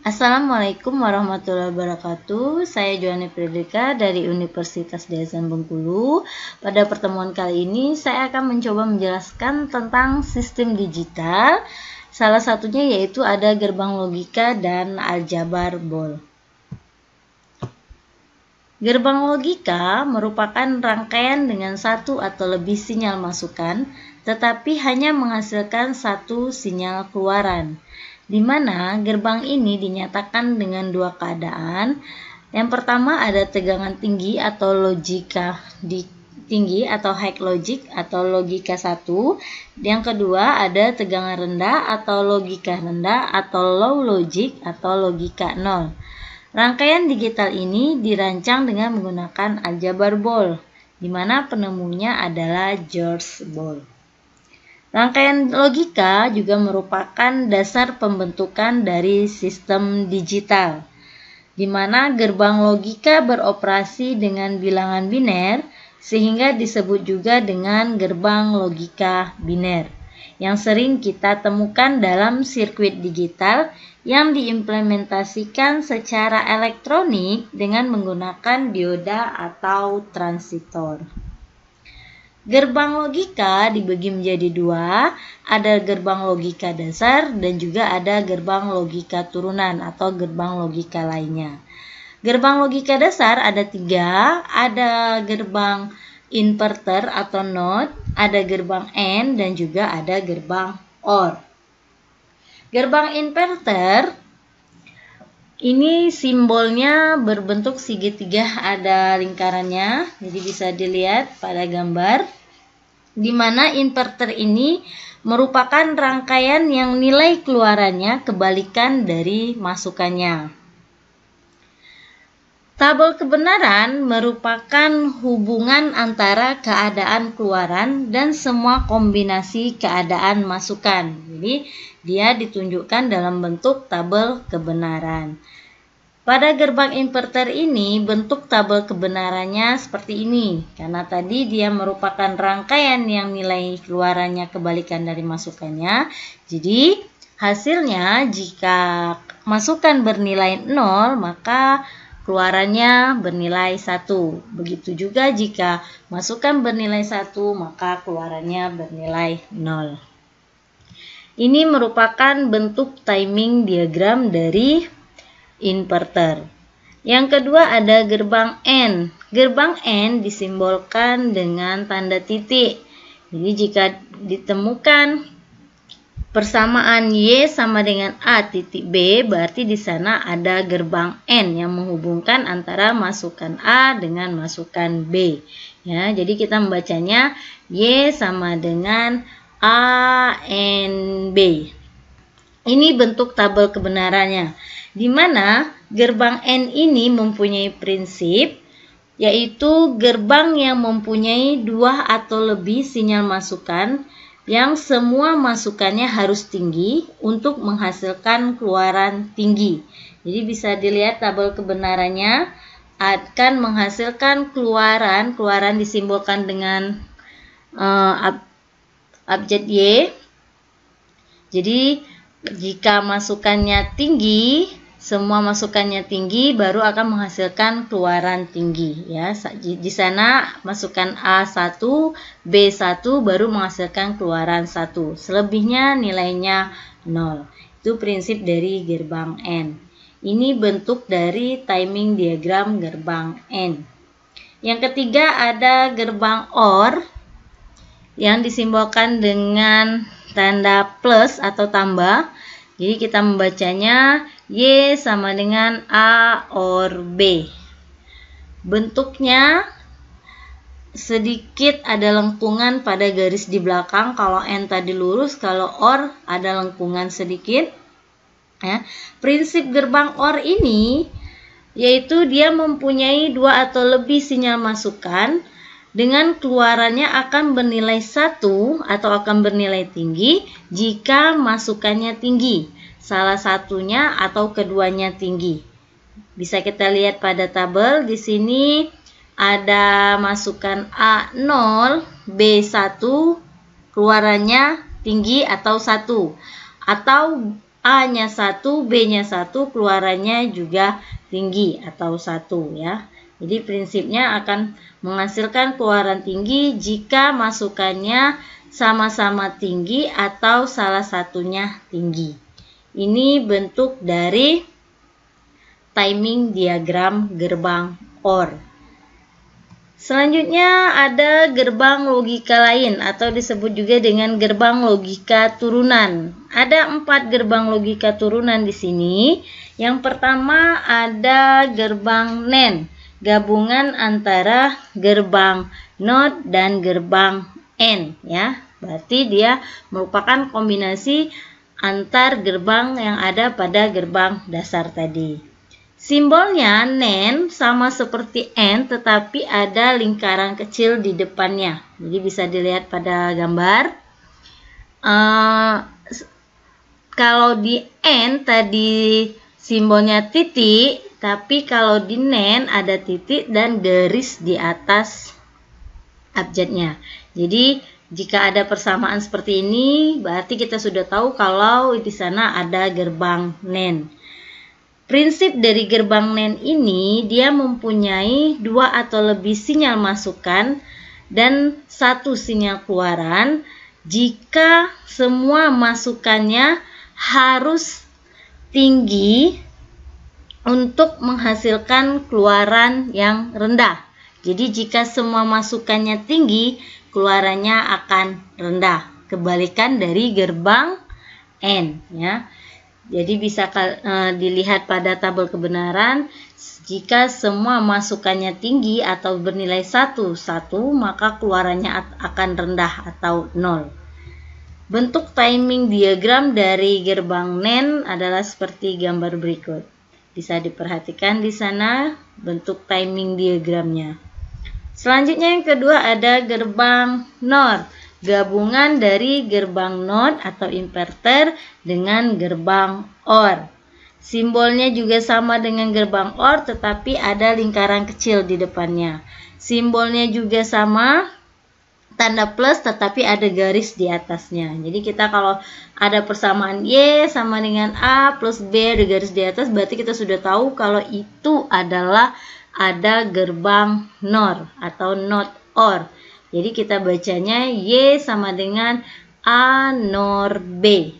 Assalamualaikum warahmatullahi wabarakatuh. Saya Joanne Fredrika dari Universitas Dayassan Bengkulu. Pada pertemuan kali ini saya akan mencoba menjelaskan tentang sistem digital. Salah satunya yaitu ada gerbang logika dan aljabar Boole. Gerbang logika merupakan rangkaian dengan satu atau lebih sinyal masukan, tetapi hanya menghasilkan satu sinyal keluaran, di mana gerbang ini dinyatakan dengan dua keadaan. Yang pertama ada tegangan tinggi atau logika tinggi atau high logic atau logika 1. Yang kedua ada tegangan rendah atau logika rendah atau low logic atau logika 0. Rangkaian digital ini dirancang dengan menggunakan aljabar Boole, di mana penemunya adalah George Boole. Rangkaian logika juga merupakan dasar pembentukan dari sistem digital, di mana gerbang logika beroperasi dengan bilangan biner, sehingga disebut juga dengan gerbang logika biner, yang sering kita temukan dalam sirkuit digital yang diimplementasikan secara elektronik dengan menggunakan dioda atau transistor. Gerbang logika dibagi menjadi dua, ada gerbang logika dasar dan juga ada gerbang logika turunan atau gerbang logika lainnya. Gerbang logika dasar ada 3, ada gerbang inverter atau NOT, ada gerbang AND dan juga ada gerbang OR. Gerbang inverter ini simbolnya berbentuk segitiga, ada lingkarannya, jadi bisa dilihat pada gambar, di mana inverter ini merupakan rangkaian yang nilai keluarannya kebalikan dari masukannya. Tabel kebenaran merupakan hubungan antara keadaan keluaran dan semua kombinasi keadaan masukan. Jadi dia ditunjukkan dalam bentuk tabel kebenaran. Pada gerbang inverter ini bentuk tabel kebenarannya seperti ini, karena tadi dia merupakan rangkaian yang nilai keluarannya kebalikan dari masukannya. Jadi hasilnya jika masukan bernilai 0 maka keluarannya bernilai 1. Begitu juga jika masukan bernilai 1 maka keluarannya bernilai 0. Ini merupakan bentuk timing diagram dari inverter. Yang kedua ada gerbang AND. Gerbang AND disimbolkan dengan tanda titik. Jadi jika ditemukan persamaan Y sama dengan A titik B, berarti di sana ada gerbang AND yang menghubungkan antara masukan A dengan masukan B. Ya, jadi kita membacanya Y sama dengan A and B. Ini bentuk tabel kebenarannya, di mana gerbang AND ini mempunyai prinsip, yaitu gerbang yang mempunyai 2 atau lebih sinyal masukan yang semua masukannya harus tinggi untuk menghasilkan keluaran tinggi. Jadi bisa dilihat tabel kebenarannya akan menghasilkan keluaran disimbolkan dengan abjad Y. Jadi jika masukannya tinggi, semua masukannya tinggi, baru akan menghasilkan keluaran tinggi. Ya, di sana masukan A1, B1 baru menghasilkan keluaran 1. Selebihnya nilainya 0. Itu prinsip dari gerbang AND. Ini bentuk dari timing diagram gerbang AND. Yang ketiga ada gerbang OR yang disimbolkan dengan tanda plus atau tambah. Jadi kita membacanya Y sama dengan A or B. Bentuknya sedikit ada lengkungan pada garis di belakang. Kalau N tadi lurus, kalau OR ada lengkungan sedikit. Ya. Prinsip gerbang OR ini yaitu dia mempunyai 2 atau lebih sinyal masukan dengan keluarannya akan bernilai 1 atau akan bernilai tinggi jika masukannya tinggi, salah satunya atau keduanya tinggi. Bisa kita lihat pada tabel di sini ada masukan A0, B1 keluarannya tinggi atau 1, atau A-nya 1, B-nya 1, keluarannya juga tinggi atau 1 ya. Jadi prinsipnya akan menghasilkan keluaran tinggi jika masukannya sama-sama tinggi atau salah satunya tinggi. Ini bentuk dari timing diagram gerbang OR. Selanjutnya ada gerbang logika lain atau disebut juga dengan gerbang logika turunan. Ada 4 gerbang logika turunan di sini. Yang pertama ada gerbang NAND, gabungan antara gerbang NOT dan gerbang AND ya. Berarti dia merupakan kombinasi antar gerbang yang ada pada gerbang dasar tadi. Simbolnya NAND sama seperti AND tetapi ada lingkaran kecil di depannya. Jadi bisa dilihat pada gambar. Kalau di AND tadi simbolnya titik, tapi kalau di NAND ada titik dan garis di atas abjadnya. Jadi jika ada persamaan seperti ini, berarti kita sudah tahu kalau di sana ada gerbang NAND. Prinsip dari gerbang NAND ini, dia mempunyai 2 atau lebih sinyal masukan dan 1 sinyal keluaran jika semua masukannya harus tinggi untuk menghasilkan keluaran yang rendah. Jadi jika semua masukannya tinggi, keluarannya akan rendah. Kebalikan dari gerbang AND ya. Jadi bisa dilihat pada tabel kebenaran, jika semua masukannya tinggi atau bernilai 1, maka keluarannya akan rendah atau 0. Bentuk timing diagram dari gerbang NAND adalah seperti gambar berikut. Bisa diperhatikan di sana bentuk timing diagramnya. Selanjutnya yang kedua ada gerbang NOR. Gabungan dari gerbang NOT atau inverter dengan gerbang OR. Simbolnya juga sama dengan gerbang OR tetapi ada lingkaran kecil di depannya. Simbolnya juga sama, tanda plus tetapi ada garis di atasnya. Jadi kita kalau ada persamaan Y sama dengan A plus B ada garis di atas, berarti kita sudah tahu kalau itu adalah ada gerbang NOR atau NOT OR. Jadi kita bacanya Y sama dengan A NOR B.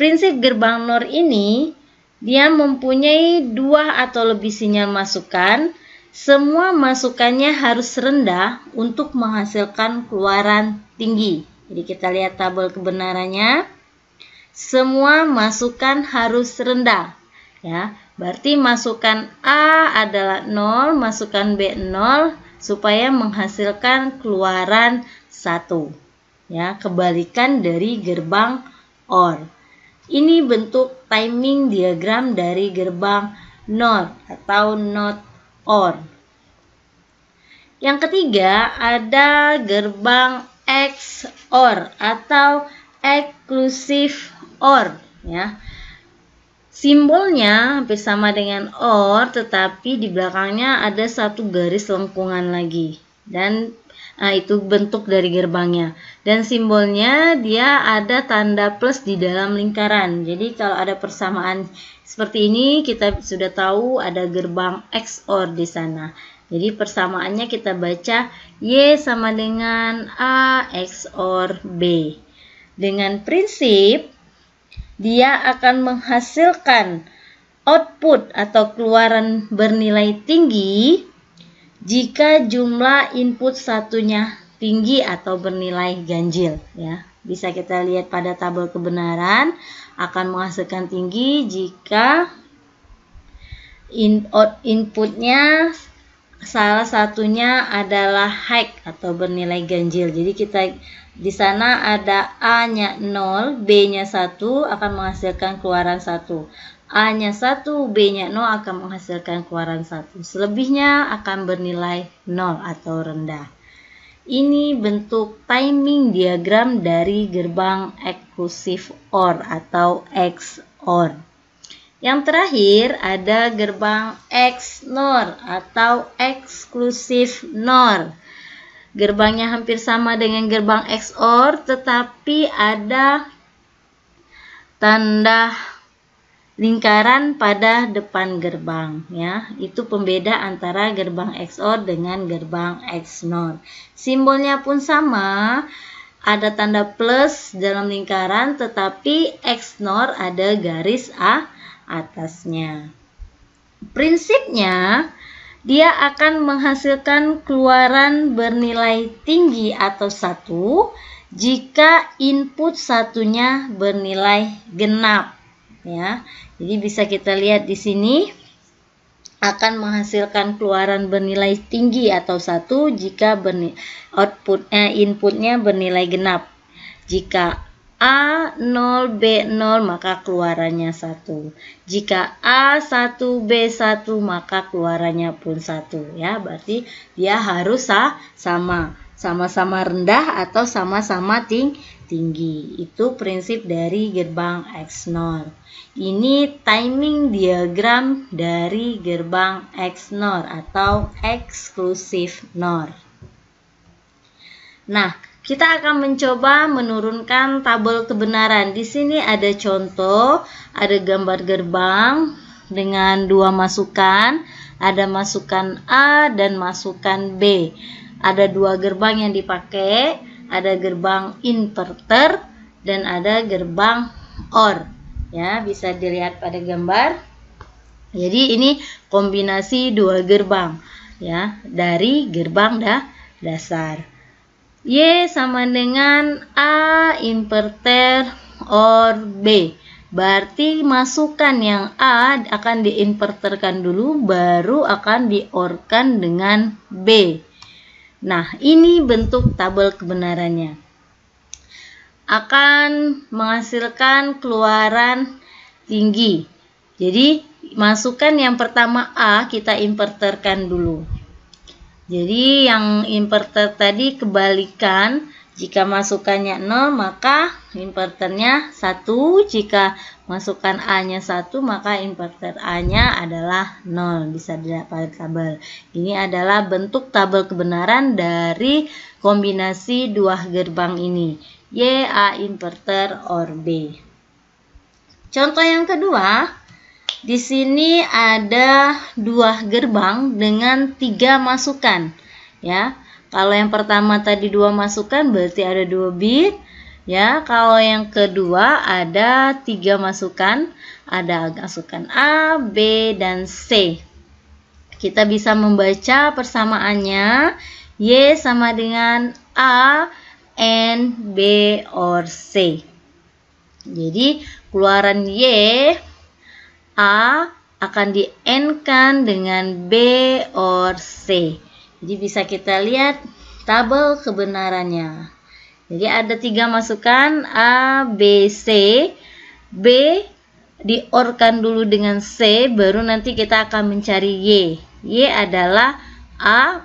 Prinsip gerbang NOR ini, dia mempunyai 2 atau lebih sinyal masukan. Semua masukannya harus rendah untuk menghasilkan keluaran tinggi. Jadi kita lihat tabel kebenarannya. Semua masukan harus rendah. Ya, berarti masukan A adalah 0, masukan B 0. Supaya menghasilkan keluaran 1. Ya, kebalikan dari gerbang OR. Ini bentuk timing diagram dari gerbang NOR atau NOT OR. Yang ketiga ada gerbang XOR atau exclusive OR ya. Simbolnya hampir sama dengan OR, tetapi di belakangnya ada 1 garis lengkungan lagi. Dan itu bentuk dari gerbangnya. Dan simbolnya dia ada tanda plus di dalam lingkaran. Jadi kalau ada persamaan seperti ini, kita sudah tahu ada gerbang XOR di sana. Jadi persamaannya kita baca Y sama dengan A XOR B. Dengan prinsip dia akan menghasilkan output atau keluaran bernilai tinggi jika jumlah input satunya tinggi atau bernilai ganjil ya. Bisa kita lihat pada tabel kebenaran akan menghasilkan tinggi jika inputnya salah satunya adalah high atau bernilai ganjil. Jadi kita di sana ada A-nya 0, B-nya 1 akan menghasilkan keluaran 1. A-nya 1, B-nya 0 akan menghasilkan keluaran 1. Selebihnya akan bernilai 0 atau rendah. Ini bentuk timing diagram dari gerbang exclusive OR atau XOR. Yang terakhir ada gerbang XNOR atau exclusive NOR. Gerbangnya hampir sama dengan gerbang XOR, tetapi ada tanda lingkaran pada depan gerbang, ya. Itu pembeda antara gerbang XOR dengan gerbang XNOR. Simbolnya pun sama, ada tanda plus dalam lingkaran, tetapi XNOR ada garis atasnya. Prinsipnya, dia akan menghasilkan keluaran bernilai tinggi atau 1 jika input satunya bernilai genap, ya. Jadi bisa kita lihat di sini akan menghasilkan keluaran bernilai tinggi atau 1 jika inputnya bernilai genap. Jika A 0 B 0 maka keluarannya 1. Jika A 1 B 1 maka keluarannya pun 1, ya. Berarti dia harus sama-sama rendah atau sama-sama tinggi. Itu prinsip dari gerbang XNOR. Ini timing diagram dari gerbang XNOR atau exclusive NOR. Nah, kita akan mencoba menurunkan tabel kebenaran. Di sini ada contoh, ada gambar gerbang dengan 2 masukan, ada masukan A dan masukan B. Ada 2 gerbang yang dipakai, ada gerbang inverter dan ada gerbang OR. Ya, bisa dilihat pada gambar. Jadi ini kombinasi 2 gerbang, ya, dari gerbang dasar. Y sama dengan A inverter OR B. Berarti masukan yang A akan diinverterkan dulu, baru akan di-OR-kan dengan B. Nah, ini bentuk tabel kebenarannya. Akan menghasilkan keluaran tinggi. Jadi, masukan yang pertama A kita inverterkan dulu. Jadi yang inverter tadi kebalikan, jika masukannya 0 maka inverternya 1, jika masukan A-nya 1 maka inverter A-nya adalah 0. Bisa dilihat pada tabel. Ini adalah bentuk tabel kebenaran dari kombinasi 2 gerbang ini, Y, A inverter, OR B. Contoh yang kedua, di sini ada 2 gerbang dengan 3 masukan, ya. Kalau yang pertama tadi 2 masukan berarti ada 2 bit, ya. Kalau yang kedua ada 3 masukan, ada masukan A, B dan C. Kita bisa membaca persamaannya, Y sama dengan A and B or C. Jadi keluaran Y A akan di-AND-kan dengan B or C. Jadi bisa kita lihat tabel kebenarannya. Jadi ada 3 masukan A, B, C. B di-OR-kan dulu dengan C, baru nanti kita akan mencari Y. Y adalah A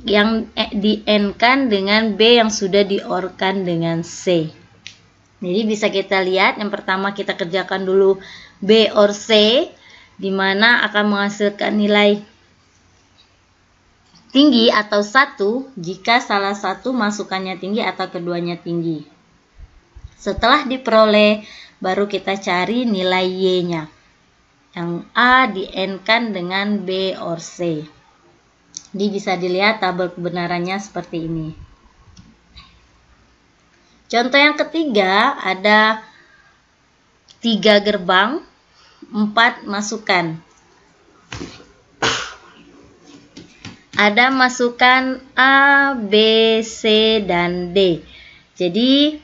yang di-AND-kan dengan B yang sudah di-OR-kan dengan C. Jadi bisa kita lihat, yang pertama kita kerjakan dulu B or C, di mana akan menghasilkan nilai tinggi atau 1 jika salah satu masukannya tinggi atau keduanya tinggi. Setelah diperoleh, baru kita cari nilai Y-nya. Yang A di-AND-kan dengan B or C. Jadi bisa dilihat tabel kebenarannya seperti ini. Contoh yang ketiga, ada 3 gerbang, 4 masukan. Ada masukan A, B, C, dan D. Jadi,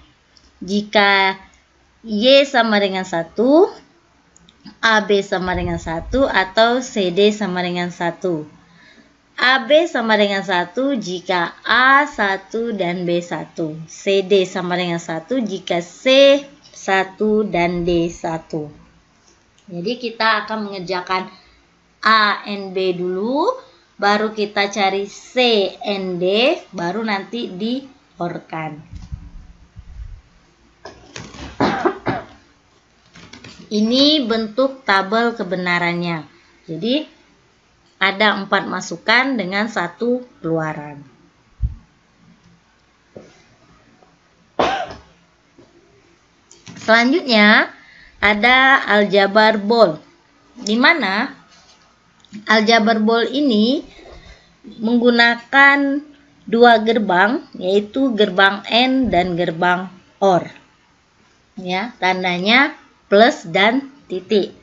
jika Y sama dengan 1, AB sama dengan 1, atau CD sama dengan 1. AB sama dengan 1 jika A 1 dan B 1. CD sama dengan 1 jika C 1 dan D 1. Jadi kita akan mengerjakan A and B dulu, baru kita cari C and D, baru nanti di-OR-kan. Ini bentuk tabel kebenarannya. Jadi ada 4 masukan dengan 1 keluaran. Selanjutnya ada aljabar Boole, di mana aljabar Boole ini menggunakan dua gerbang, yaitu gerbang AND dan gerbang OR. Ya, tandanya plus dan titik.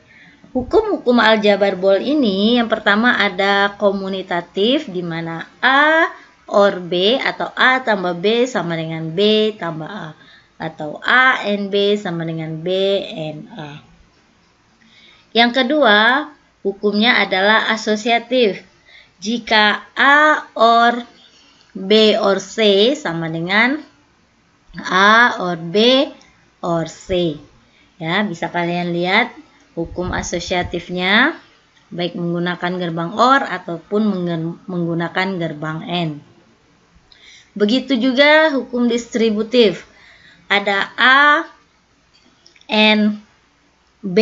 Hukum-hukum aljabar Boole ini yang pertama ada komutatif, di mana A OR B atau A tambah B sama dengan B tambah A, atau A and B sama dengan B and A. Yang kedua, hukumnya adalah asosiatif. Jika A OR B OR C sama dengan A OR B OR C. Ya, bisa kalian lihat hukum asosiatifnya baik menggunakan gerbang OR ataupun menggunakan gerbang AND. Begitu juga hukum distributif. Ada A and B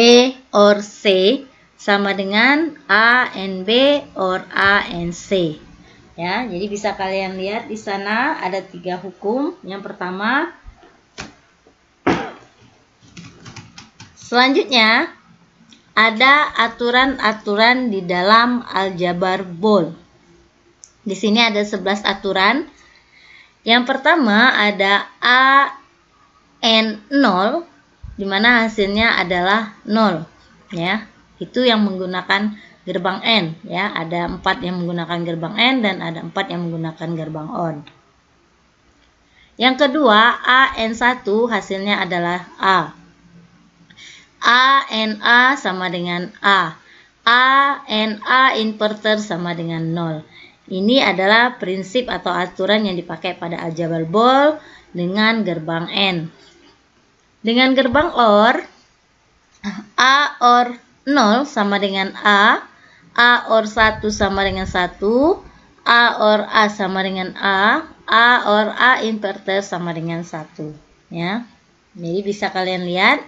OR C sama dengan A and B or A and C. Ya, jadi bisa kalian lihat di sana ada 3 hukum. Yang pertama, selanjutnya ada aturan-aturan di dalam aljabar Boole. Di sini ada 11 aturan. Yang pertama ada A and 0, di mana hasilnya adalah 0. Ya, itu yang menggunakan gerbang AND. Ya, ada 4 yang menggunakan gerbang AND dan ada 4 yang menggunakan gerbang OR. Yang kedua, A and 1 hasilnya adalah A. A and A sama dengan A. A and A inverter sama dengan 0. Ini adalah prinsip atau aturan yang dipakai pada aljabar Boole dengan gerbang AND. Dengan gerbang OR, A OR 0 sama dengan A OR 1 sama dengan 1, A OR A sama dengan A OR A inverter sama dengan 1. Ya, jadi bisa kalian lihat.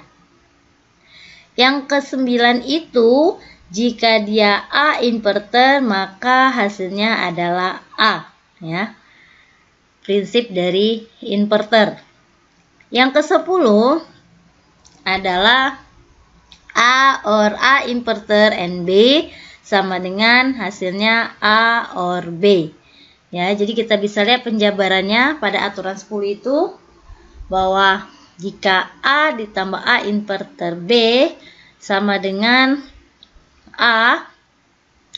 Yang ke-9 itu, jika dia A inverter, maka hasilnya adalah A. Ya, prinsip dari inverter. Yang ke-10 adalah A or A inverter and B sama dengan hasilnya A or B. Ya, jadi kita bisa lihat penjabarannya pada aturan 10 itu bahwa jika A ditambah A inverter B sama dengan A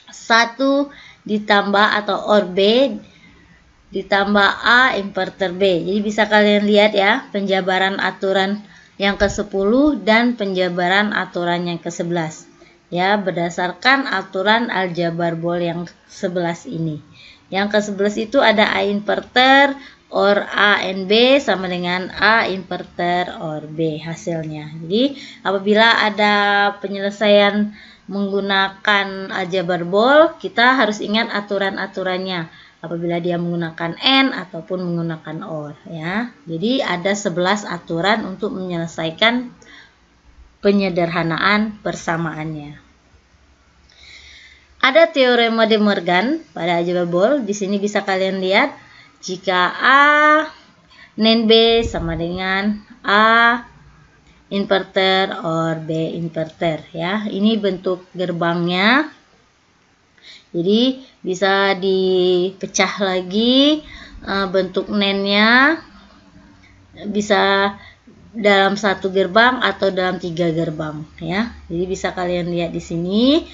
1 ditambah atau OR B ditambah A inverter B. Jadi bisa kalian lihat ya penjabaran aturan yang ke-10 dan penjabaran aturan yang ke-11. Ya, berdasarkan aturan aljabar Boole yang 11 ini. Yang ke-11 itu ada A inverter or A and B sama dengan A inverter or B hasilnya. Jadi apabila ada penyelesaian menggunakan aljabar Boole, kita harus ingat aturan-aturannya apabila dia menggunakan AND ataupun menggunakan OR ya. Jadi ada 11 aturan untuk menyelesaikan penyederhanaan persamaannya. Ada teorema De Morgan pada aljabar Boole. Di sini bisa kalian lihat jika A NaN B sama dengan A inverter or B inverter ya. Ini bentuk gerbangnya. Jadi bisa dipecah lagi bentuk NaN-nya, bisa dalam 1 gerbang atau dalam 3 gerbang ya. Jadi bisa kalian lihat di sini.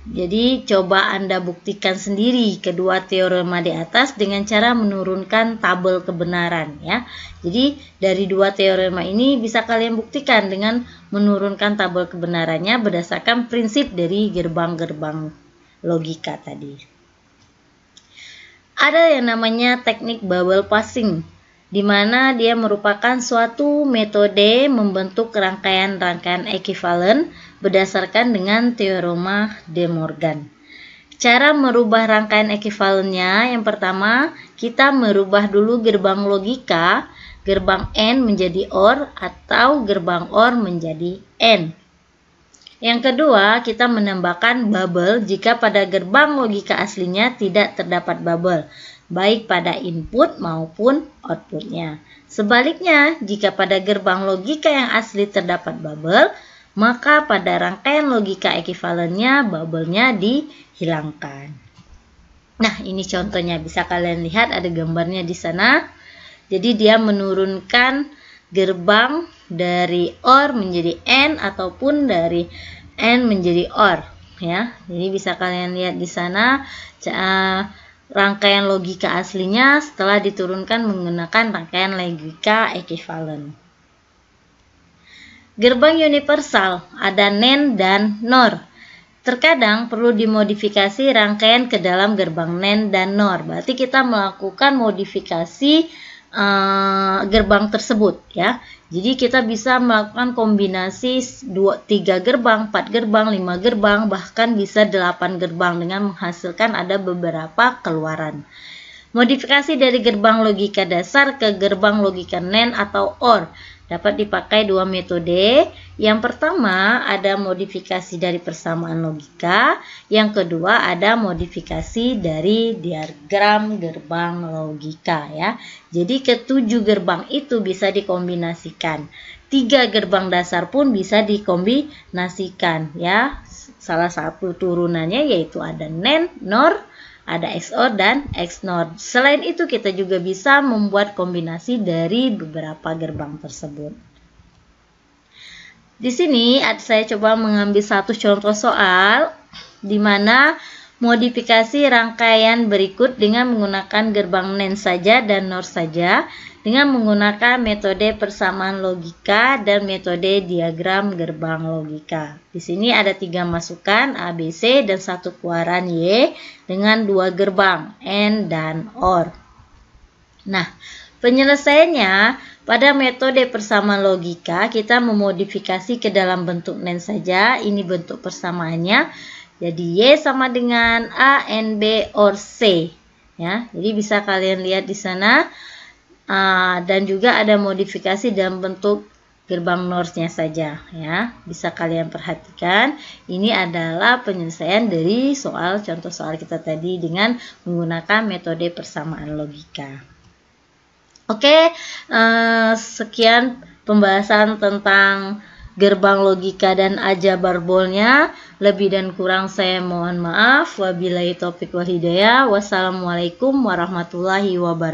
Jadi coba Anda buktikan sendiri kedua teorema di atas dengan cara menurunkan tabel kebenaran ya. Jadi dari 2 teorema ini bisa kalian buktikan dengan menurunkan tabel kebenarannya berdasarkan prinsip dari gerbang-gerbang logika tadi. Ada yang namanya teknik bubble passing, di mana dia merupakan suatu metode membentuk rangkaian-rangkaian ekuivalen berdasarkan dengan teorema De Morgan. Cara merubah rangkaian ekuivalennya, yang pertama kita merubah dulu gerbang logika, gerbang AND menjadi OR atau gerbang OR menjadi AND. Yang kedua, kita menambahkan bubble jika pada gerbang logika aslinya tidak terdapat bubble, baik pada input maupun outputnya. Sebaliknya, jika pada gerbang logika yang asli terdapat bubble, maka pada rangkaian logika ekuivalennya bubble-nya dihilangkan. Nah, ini contohnya, bisa kalian lihat ada gambarnya di sana. Jadi dia menurunkan gerbang dari OR menjadi AND ataupun dari AND menjadi OR, ya. Jadi bisa kalian lihat di sana rangkaian logika aslinya setelah diturunkan menggunakan rangkaian logika ekuivalen. Gerbang universal ada NAND dan NOR. Terkadang perlu dimodifikasi rangkaian ke dalam gerbang NAND dan NOR. Berarti kita melakukan modifikasi gerbang tersebut, ya. Jadi kita bisa melakukan kombinasi 3 gerbang, 4 gerbang, 5 gerbang, bahkan bisa 8 gerbang dengan menghasilkan ada beberapa keluaran. Modifikasi dari gerbang logika dasar ke gerbang logika NAND atau OR dapat dipakai 2 metode. Yang pertama ada modifikasi dari persamaan logika, yang kedua ada modifikasi dari diagram gerbang logika, ya. Jadi ke-7 gerbang itu bisa dikombinasikan. 3 gerbang dasar pun bisa dikombinasikan, ya. Salah satu turunannya yaitu ada NAND, NOR, ada XOR dan XNOR. Selain itu kita juga bisa membuat kombinasi dari beberapa gerbang tersebut. Di sini saya coba mengambil satu contoh soal di mana modifikasi rangkaian berikut dengan menggunakan gerbang NAND saja dan NOR saja dengan menggunakan metode persamaan logika dan metode diagram gerbang logika. Di sini ada 3 masukan A, B, C dan 1 keluaran Y dengan 2 gerbang AND dan OR. Nah, penyelesaiannya pada metode persamaan logika kita memodifikasi ke dalam bentuk NAND saja. Ini bentuk persamaannya. Jadi Y sama dengan A, N, B, OR C. Ya, jadi bisa kalian lihat di sana. Dan juga ada modifikasi dalam bentuk gerbang NOR-nya saja, ya. Bisa kalian perhatikan. Ini adalah penyelesaian dari contoh soal kita tadi dengan menggunakan metode persamaan logika. Oke, sekian pembahasan tentang gerbang logika dan aljabar bolnya. Lebih dan kurang saya mohon maaf. Wabillahi taufiq wal hidayah. Wassalamualaikum warahmatullahi wabarakatuh.